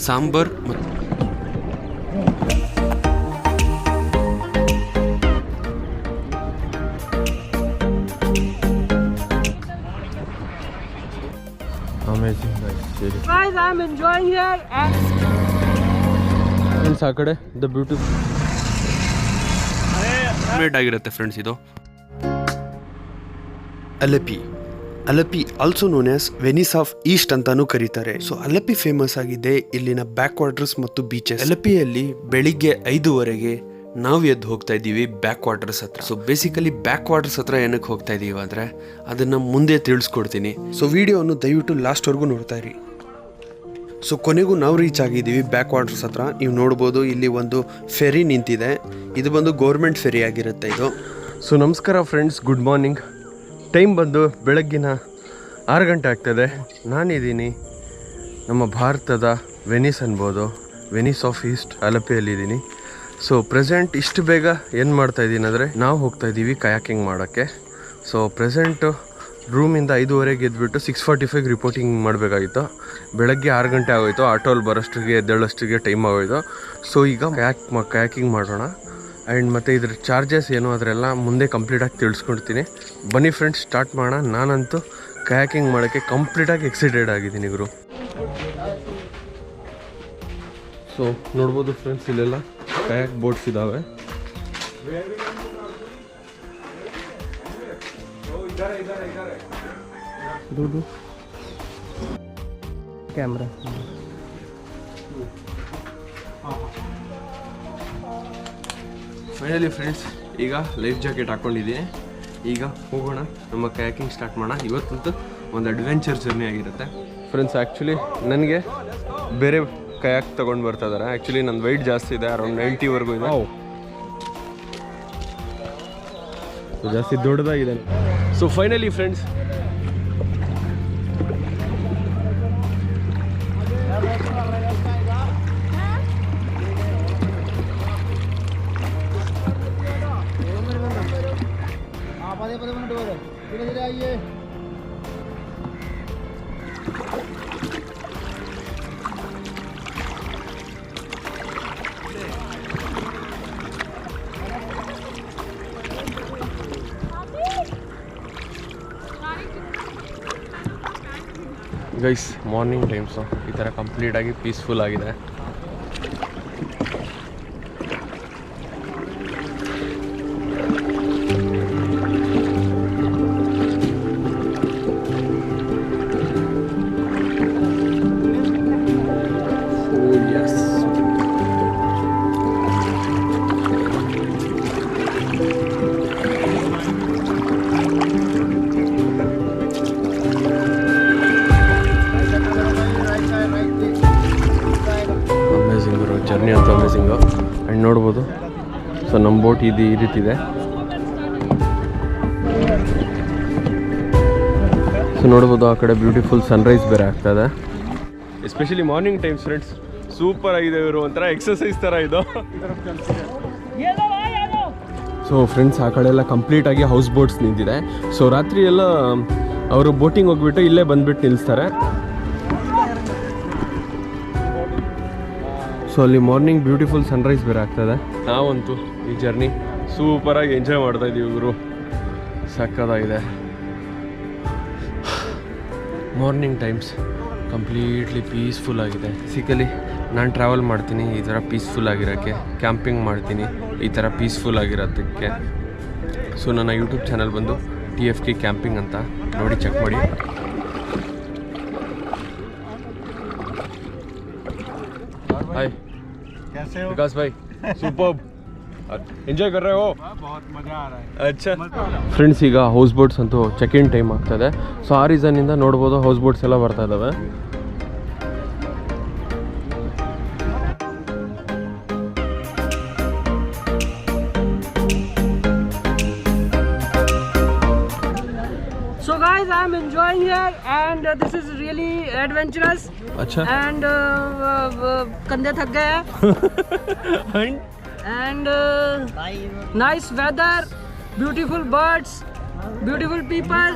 ಸಾಂಬಾರ್ ಮತ್ತು amazing Guys, I'm enjoying here and friends ಆ ಕಡೆ ದ ಬ್ಯೂಟಿಫುಲ್ ಮೇಡ್ ಆಗಿರುತ್ತೆ ಫ್ರೆಂಡ್ಸ್. ಇದು Alleppey also known as Venice of East ಅಂತಾನೂ ಕರೀತಾರೆ. ಸೊ ಅಲಪಿ ಫೇಮಸ್ ಆಗಿದೆ ಇಲ್ಲಿನ ಬ್ಯಾಕ್ ವಾಟರ್ಸ್ ಮತ್ತು ಬೀಚಸ್. ಅಲಪಿಯಲ್ಲಿ ಬೆಳಿಗ್ಗೆ 5:00 ನಾವು ಎದ್ದು ಹೋಗ್ತಾ ಇದ್ದೀವಿ ಬ್ಯಾಕ್ ವಾಟರ್ಸ್ ಹತ್ರ. ಸೊ ಬೇಸಿಕಲಿ ಬ್ಯಾಕ್ ವಾಟರ್ಸ್ ಹತ್ರ ಏನಕ್ಕೆ ಹೋಗ್ತಾ ಇದೀವಿ ಅಂದ್ರೆ ಅದನ್ನ ಮುಂದೆ ತಿಳಿಸ್ಕೊಡ್ತೀನಿ. ಸೊ ವಿಡಿಯೋವನ್ನು ದಯವಿಟ್ಟು ಲಾಸ್ಟ್ ವರೆಗೂ ನೋಡ್ತಾ ಇರಿ. ಸೊ ಕೊನೆಗೂ ನಾವು ರೀಚ್ ಆಗಿದ್ದೀವಿ ಬ್ಯಾಕ್ ವಾಟರ್ಸ್ ಹತ್ರ. ನೀವು ನೋಡ್ಬೋದು ಇಲ್ಲಿ ಒಂದು ಫೆರಿ ನಿಂತಿದೆ. ಇದು ಬಂದು ಗೌರ್ಮೆಂಟ್ ಫೆರಿ ಆಗಿರುತ್ತೆ ಇದು. ಸೊ ನಮಸ್ಕಾರ ಫ್ರೆಂಡ್ಸ್, ಗುಡ್ ಮಾರ್ನಿಂಗ್. ಟೈಮ್ ಬಂದು ಬೆಳಗ್ಗಿನ 6 ಗಂಟೆ ಆಗ್ತದೆ. ನಾನಿದ್ದೀನಿ ನಮ್ಮ ಭಾರತದ ವೆನಿಸ್ ಅನ್ಬೋದು, ವೆನಿಸ್ ಆಫ್ ಈಸ್ಟ್ ಅಲಪಿಯಲ್ಲಿದ್ದೀನಿ. ಸೊ ಪ್ರೆಸೆಂಟ್ ಇಷ್ಟು ಬೇಗ ಏನು ಮಾಡ್ತಾಯಿದ್ದೀನಿ ಅಂದರೆ ನಾವು ಹೋಗ್ತಾ ಇದ್ದೀವಿ ಕಯಾಕಿಂಗ್ ಮಾಡೋಕ್ಕೆ. ಸೊ ಪ್ರೆಸೆಂಟು ರೂಮಿಂದ 5:30 ಎದ್ಬಿಟ್ಟು 6:45 ರಿಪೋರ್ಟಿಂಗ್ ಮಾಡಬೇಕಾಗಿತ್ತು. ಬೆಳಗ್ಗೆ 6 ಗಂಟೆ ಆಗೋಯ್ತು. ಆಟೋಲ್ಲಿ ಬರೋಷ್ಟಿಗೆ ಎದ್ದೇಳೋಷ್ಟಿಗೆ ಟೈಮ್ ಆಗೋಯ್ತು. ಸೊ ಈಗ ಕಯಾಕಿಂಗ್ ಮಾಡೋಣ. ಆ್ಯಂಡ್ ಮತ್ತು ಇದ್ರ ಚಾರ್ಜಸ್ ಏನು ಅದರೆಲ್ಲ ಮುಂದೆ ಕಂಪ್ಲೀಟಾಗಿ ತಿಳಿಸ್ಕೊಡ್ತೀನಿ. ಬನ್ನಿ ಫ್ರೆಂಡ್ಸ್, ಸ್ಟಾರ್ಟ್ ಮಾಡೋಣ. ನಾನಂತೂ ಕಯಾಕಿಂಗ್ ಮಾಡೋಕ್ಕೆ ಕಂಪ್ಲೀಟಾಗಿ ಎಕ್ಸೈಟೆಡ್ ಆಗಿದ್ದೀನಿ ಗುರು. ಸೊ ನೋಡ್ಬೋದು ಫ್ರೆಂಡ್ಸ್, ಇಲ್ಲೆಲ್ಲ ಕಯಾಕ್ ಬೋಟ್ಸ್ ಇದ್ದಾವೆ. camera. ಫೈನಲಿ ಫ್ರೆಂಡ್ಸ್, ಈಗ ಲೈಫ್ ಜಾಕೆಟ್ ಹಾಕ್ಕೊಂಡಿದ್ದೀನಿ. ಈಗ ಹೋಗೋಣ, ನಮ್ಮ ಕಯಾಕಿಂಗ್ ಸ್ಟಾರ್ಟ್ ಮಾಡೋಣ. ಇವತ್ತಂತೂ ಒಂದು ಅಡ್ವೆಂಚರ್ ಜರ್ನಿ ಆಗಿರುತ್ತೆ ಫ್ರೆಂಡ್ಸ್. ಆ್ಯಕ್ಚುಲಿ ನನಗೆ ಬೇರೆ ಕಯಾಕ್ ತೊಗೊಂಡು ಬರ್ತಾ ಇದ್ದಾರೆ. ಆ್ಯಕ್ಚುಲಿ ನನ್ನ ವೆಯ್ಟ್ ಜಾಸ್ತಿ ಇದೆ, ಅರೌಂಡ್ 90ವರೆಗೂ ಇದೆ. ಜಾಸ್ತಿ ದೊಡ್ಡದಾಗಿದೆ. So finally friends, guys morning times ಈ ಥರ ಕಂಪ್ಲೀಟಾಗಿ ಪೀಸ್ಫುಲ್ ಆಗಿದೆ. ಜರ್ನಿ ಅಂತೂ ಅಮೇಸಿಂಗು. ಆ್ಯಂಡ್ ನೋಡ್ಬೋದು, ಸೊ ನಮ್ಮ ಬೋಟ್ ಈ ರೀತಿ ಇದೆ. ಸೊ ನೋಡ್ಬೋದು, ಆ ಕಡೆ ಬ್ಯೂಟಿಫುಲ್ ಸನ್ರೈಸ್ ಬೇರೆ ಆಗ್ತಾಯಿದೆ. Especially morning times friends, super ಆಗಿದೆ. ಇವರು ಒಂಥರ ಎಕ್ಸಸೈಸ್ ಥರ ಇದು. ಸೊ ಫ್ರೆಂಡ್ಸ್, ಆ ಕಡೆ ಎಲ್ಲ ಕಂಪ್ಲೀಟಾಗಿ ಹೌಸ್ ಬೋಟ್ಸ್ ನಿಂತಿದೆ. ಸೊ ರಾತ್ರಿ ಎಲ್ಲ ಅವರು ಬೋಟಿಂಗ್ ಹೋಗ್ಬಿಟ್ಟು ಇಲ್ಲೇ ಬಂದುಬಿಟ್ಟು ನಿಲ್ಲಿಸ್ತಾರೆ. ಸೊ ಅಲ್ಲಿ ಮಾರ್ನಿಂಗ್ ಬ್ಯೂಟಿಫುಲ್ ಸನ್ರೈಸ್ ಬೇರೆ ಆಗ್ತದೆ. ನಾವಂತೂ ಈ ಜರ್ನಿ ಸೂಪರಾಗಿ ಎಂಜಾಯ್ ಮಾಡ್ತಾ ಇದ್ದೀವಿ ಗುರು. ಸಕ್ಕತ್ತಾಗಿದೆ. ಮಾರ್ನಿಂಗ್ ಟೈಮ್ಸ್ ಕಂಪ್ಲೀಟ್ಲಿ ಪೀಸ್ಫುಲ್ ಆಗಿದೆ. ಬೇಸಿಕಲಿ ನಾನು ಟ್ರಾವೆಲ್ ಮಾಡ್ತೀನಿ ಈ ಥರ ಪೀಸ್ಫುಲ್ ಆಗಿರೋಕ್ಕೆ, ಕ್ಯಾಂಪಿಂಗ್ ಮಾಡ್ತೀನಿ ಈ ಥರ ಪೀಸ್ಫುಲ್ ಆಗಿರೋದಕ್ಕೆ. ಸೊ ನನ್ನ ಯೂಟ್ಯೂಬ್ ಚಾನಲ್ ಬಂದು TFK ಕ್ಯಾಂಪಿಂಗ್ ಅಂತ ನೋಡಿ, ಚೆಕ್ ಮಾಡಿ. हाय, कैसे हो विकास भाई? सुपर्ब, ಎಂಜಾಯ್ कर रहे हो? बहुत मजा आ रहा है. अच्छा ಫ್ರೆಂಡ್ಸ್, ಈಗ ಹೌಸ್ ಬೋಟ್ಸ್ ಅಂತೂ ಚೆಕ್ ಇನ್ ಟೈಮ್ ಆಗ್ತದೆ. ಸೊ ಆ ರೀಸನ್ನಿಂದ ನೋಡ್ಬೋದು ಹೌಸ್ ಬೋಟ್ಸ್ ಎಲ್ಲ ಬರ್ತಾ ಇದ್ದಾವೆ. So guys, I'm enjoying here and this is really adventurous. अच्छा. And कंधे थक गए हैं. And nice weather, beautiful birds, beautiful people,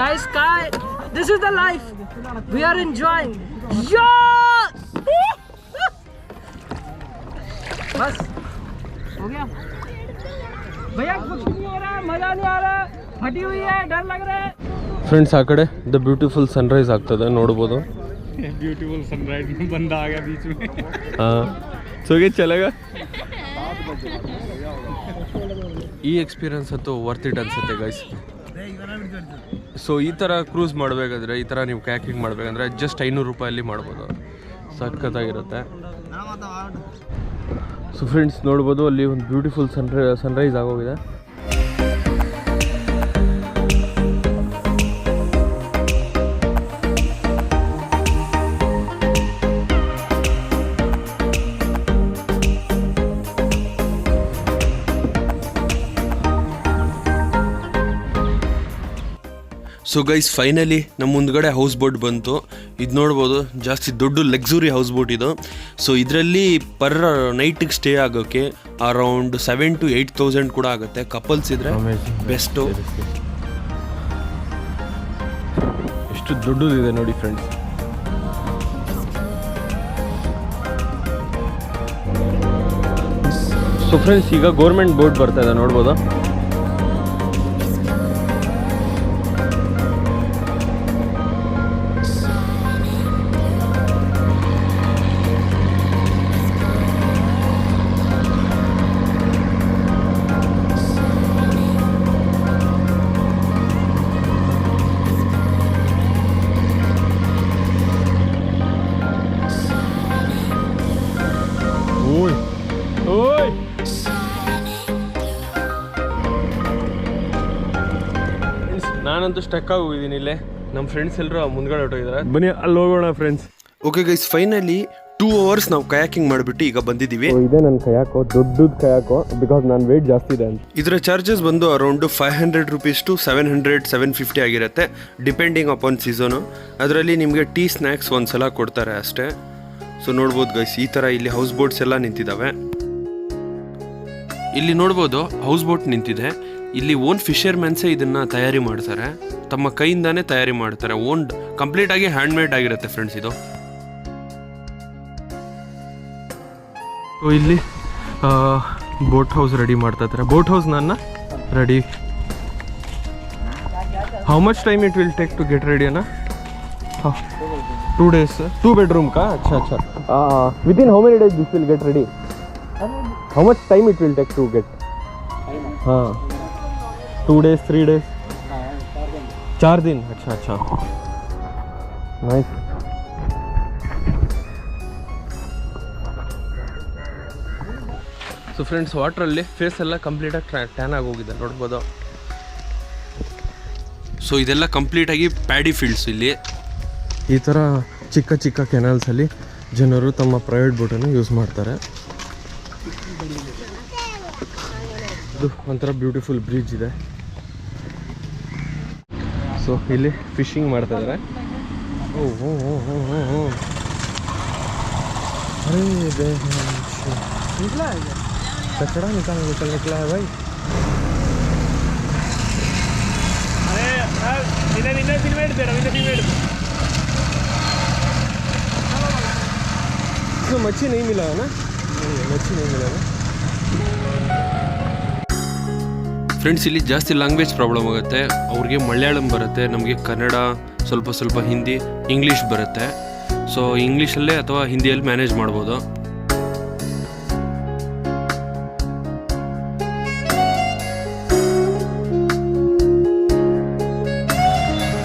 nice sky. This is the life. We are enjoying. Yes! बस हो गया भैया, कुछ नहीं हो रहा, मजा नहीं आ रहा, फटी हुई है, डर लग रहा है. ಫ್ರೆಂಡ್ಸ್ ಆ ಕಡೆ ದ ಬ್ಯೂಟಿಫುಲ್ ಸನ್ರೈಸ್ ಆಗ್ತದೆ ನೋಡ್ಬೋದು. ब्यूटीफुल सनराइज में बंदा आ गया बीच में. ಹಾಂ ಸೋಗೆ ಚಲೇಗ. ಈ ಎಕ್ಸ್ಪೀರಿಯನ್ಸ್ ಅಂತೂ ವರ್ತ್ ಇಟ್ ಅನ್ಸುತ್ತೆ ಗೈಸ್. ಸೊ ಈ ಥರ ಕ್ರೂಸ್ ಮಾಡಬೇಕಾದ್ರೆ, ಈ ಥರ ನೀವು ಕ್ಯಾಕಿಂಗ್ ಮಾಡಬೇಕಂದ್ರೆ ಜಸ್ಟ್ 500 ರೂಪಾಯಲ್ಲಿ ಮಾಡ್ಬೋದು. ಸಖತ್ತಾಗಿರುತ್ತೆ. ಸೊ ಫ್ರೆಂಡ್ಸ್ ನೋಡ್ಬೋದು, ಅಲ್ಲಿ ಒಂದು ಬ್ಯೂಟಿಫುಲ್ ಸನ್ರೈಸ್ ಆಗೋಗಿದೆ. ಸೊ ಗೈಸ್ ಫೈನಲಿ ನಮ್ಮ ಮುಂದ್ಗಡೆ ಹೌಸ್ ಬೋಟ್ ಬಂತು. ಇದು ನೋಡ್ಬೋದು, ಜಾಸ್ತಿ ದೊಡ್ಡ ಲಕ್ಸುರಿ ಹೌಸ್ ಬೋಟ್ ಇದು. ಸೊ ಇದರಲ್ಲಿ ಪರ್ ನೈಟಿಗೆ ಸ್ಟೇ ಆಗೋಕ್ಕೆ ಅರೌಂಡ್ 7,000 to 8,000 ಕೂಡ ಆಗುತ್ತೆ. ಕಪಲ್ಸ್ ಇದ್ರೆ ಬೆಸ್ಟು. ಎಷ್ಟು ದೊಡ್ಡದಿದೆ ನೋಡಿ ಫ್ರೆಂಡ್ಸ್. ಸೊ ಫ್ರೆಂಡ್ಸ್ ಈಗ ಗೌರ್ಮೆಂಟ್ ಬೋಟ್ ಬರ್ತಾ ಇದೆ ನೋಡ್ಬೋದು. ನಾನಂತೂ ಸ್ಟಕ್ ಆಗೋಗಿದ್ದೀನಿ ಇಲ್ಲೇ. ನಮ್ಮ ಫ್ರೆಂಡ್ಸ್ ಎಲ್ಲರೂ ಮುಂದ್ಗಡೆ ಹೊರಟೋಗಿದ್ದಾರೆ. ಬನ್ನಿ ಅಲ್ಲಿ ಹೋಗೋಣ friends. Okay guys, finally 2 hours ನಾವು ಕಯಾಕಿಂಗ್ ಮಾಡಿಬಿಟ್ಟು ಈಗ ಬಂದಿದ್ದೀವಿ. ಇದೆ ನನ್ನ ಕಯಾಕೋ, ದೊಡ್ಡದು ಕಯಾಕೋ, ಬಿಕಾಸ್ ನಾನು ವೆಯ್ಟ್ ಜಾಸ್ತಿ ಇದೆ ಅಂತ. ಇದರ ಚಾರ್ಜಸ್ ಬಂದು ಅರೌಂಡ್ 500 rupees to 700-750 ಆಗಿರುತ್ತೆ, ಡಿಪೆಂಡಿಂಗ್ ಅಪಾನ್ ಸೀಸನು. ಅದರಲ್ಲಿ ನಿಮಗೆ ಟೀ ಸ್ನ್ಯಾಕ್ಸ್ ಒಂದು ಸಲ ಕೊಡ್ತಾರೆ ಅಷ್ಟೇ. ಸೊ ನೋಡ್ಬೋದು ಗೈಸ್, ಈ ಥರ ಇಲ್ಲಿ ಹೌಸ್ ಬೋಟ್ಸ್ ಎಲ್ಲ ನಿಂತಿದ್ದಾವೆ. ಇಲ್ಲಿ ನೋಡ್ಬೋದು ಹೌಸ್ ಬೋಟ್ ನಿಂತಿದೆ. ಇಲ್ಲಿ ಓನ್ ಫಿಶರ್ಮೆನ್ಸೇ ಇದನ್ನು ತಯಾರಿ ಮಾಡ್ತಾರೆ, ತಮ್ಮ ಕೈಯಿಂದಾನೇ ತಯಾರಿ ಮಾಡ್ತಾರೆ. ಓನ್ ಕಂಪ್ಲೀಟಾಗಿ ಹ್ಯಾಂಡ್ ಮೇಡ್ ಆಗಿರುತ್ತೆ ಫ್ರೆಂಡ್ಸ್ ಇದು. ಸೊ ಇಲ್ಲಿ ಬೋಟ್ ಹೌಸ್ ರೆಡಿ ಮಾಡ್ತಾ ಇದ್ದಾರೆ. ಬೋಟ್ ಹೌಸ್ ನನ್ನ ready. How much time it will take to get ready ಅಣ್ಣ? 2 days. 2 bedroom का? अच्छा. Within how many days this will get ready? How much time it will take to get? 2 days, 3 days? 4 दिन. अच्छा. Nice. So friends, ವಾಟ್ರಲ್ಲಿ face ಎಲ್ಲ ಕಂಪ್ಲೀಟಾಗಿ tan ಆಗೋಗಿದೆ ನೋಡ್ಬೋದು. So ಇದೆಲ್ಲ ಕಂಪ್ಲೀಟಾಗಿ ಪ್ಯಾಡಿ ಫೀಲ್ಡ್ಸ್. ಇಲ್ಲಿ ಈ ಥರ ಚಿಕ್ಕ ಚಿಕ್ಕ ಕೆನಾಲ್ಸಲ್ಲಿ ಜನರು ತಮ್ಮ ಪ್ರೈವೇಟ್ ಬೋಟನ್ನು ಯೂಸ್ ಮಾಡ್ತಾರೆ. ಇದು ಒಂಥರ ಬ್ಯೂಟಿಫುಲ್ ಬ್ರಿಡ್ಜ್ ಇದೆ. ಸೊ ಇಲ್ಲಿ ಫಿಶಿಂಗ್ ಮಾಡ್ತಾ ಇದ್ದಾರೆ. कचरा निकल निकला है भाई. इसमें मच्छी नहीं मिला है ना? मच्छी नहीं मिला ना. ಫ್ರೆಂಡ್ಸ್, ಇಲ್ಲಿ ಜಾಸ್ತಿ ಲ್ಯಾಂಗ್ವೇಜ್ ಪ್ರಾಬ್ಲಮ್ ಆಗುತ್ತೆ. ಅವ್ರಿಗೆ ಮಲಯಾಳಂ ಬರುತ್ತೆ, ನಮಗೆ ಕನ್ನಡ, ಸ್ವಲ್ಪ ಹಿಂದಿ, ಇಂಗ್ಲೀಷ್ ಬರುತ್ತೆ. ಸೊ ಇಂಗ್ಲೀಷಲ್ಲೇ ಅಥವಾ ಹಿಂದಿಯಲ್ಲಿ ಮ್ಯಾನೇಜ್ ಮಾಡ್ಬೋದು.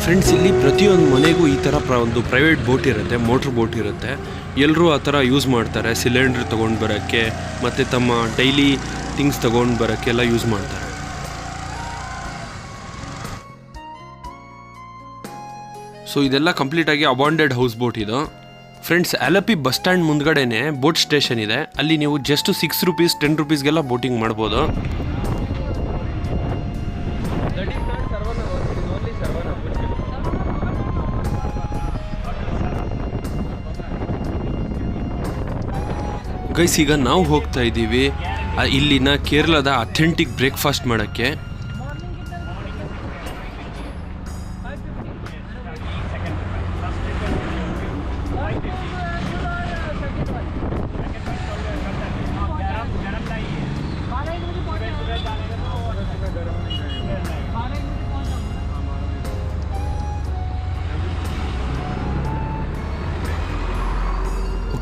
ಫ್ರೆಂಡ್ಸ್, ಇಲ್ಲಿ ಪ್ರತಿಯೊಂದು ಮನೆಗೂ ಈ ಥರ ಒಂದು ಪ್ರೈವೇಟ್ ಬೋಟ್ ಇರುತ್ತೆ, ಮೋಟ್ರ್ ಬೋಟ್ ಇರುತ್ತೆ. ಎಲ್ಲರೂ ಆ ಥರ ಯೂಸ್ ಮಾಡ್ತಾರೆ. ಸಿಲಿಂಡ್ರ್ ತೊಗೊಂಡು ಬರೋಕ್ಕೆ ಮತ್ತು ತಮ್ಮ ಡೈಲಿ ಥಿಂಗ್ಸ್ ತೊಗೊಂಡು ಬರೋಕ್ಕೆ ಎಲ್ಲ ಯೂಸ್ ಮಾಡ್ತಾರೆ. ಸೊ ಇದೆಲ್ಲ ಕಂಪ್ಲೀಟಾಗಿ ಅಬಾಂಡೆಡ್ ಹೌಸ್ ಬೋಟ್ ಇದು. ಫ್ರೆಂಡ್ಸ್, ಆಲಪಿ ಬಸ್ ಸ್ಟ್ಯಾಂಡ್ ಮುಂದ್ಗಡೆನೆ ಬೋಟ್ ಸ್ಟೇಷನ್ ಇದೆ. ಅಲ್ಲಿ ನೀವು ಜಸ್ಟ್ 6 rupees 10 rupeesಗೆಲ್ಲ ಬೋಟಿಂಗ್ ಮಾಡ್ಬೋದು. ಗೈಸ್, ಈಗ ನಾವು ಹೋಗ್ತಾ ಇದ್ದೀವಿ ಇಲ್ಲಿನ ಕೇರಳದ ಅಥೆಂಟಿಕ್ ಬ್ರೇಕ್ಫಾಸ್ಟ್ ಮಾಡೋಕ್ಕೆ.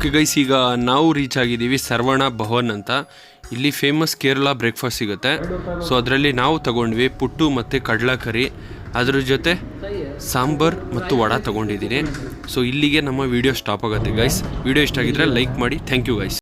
ಓಕೆ ಗೈಸ್, ಈಗ ನಾವು ರೀಚ್ ಆಗಿದ್ದೀವಿ ಸರ್ವಣ ಭವನ್ ಅಂತ. ಇಲ್ಲಿ ಫೇಮಸ್ ಕೇರಳ ಬ್ರೇಕ್ಫಾಸ್ಟ್ ಸಿಗುತ್ತೆ. ಸೊ ಅದರಲ್ಲಿ ನಾವು ತಗೊಂಡ್ವಿ ಪುಟ್ಟು ಮತ್ತು ಕಡಲೆಕರಿ, ಅದ್ರ ಜೊತೆ ಸಾಂಬಾರ್ ಮತ್ತು ವಡ ತೊಗೊಂಡಿದ್ದೀನಿ. ಸೊ ಇಲ್ಲಿಗೆ ನಮ್ಮ ವಿಡಿಯೋ ಸ್ಟಾಪ್ ಆಗುತ್ತೆ ಗೈಸ್. ವಿಡಿಯೋ ಇಷ್ಟ ಆಗಿದ್ರೆ ಲೈಕ್ ಮಾಡಿ. Thank you guys.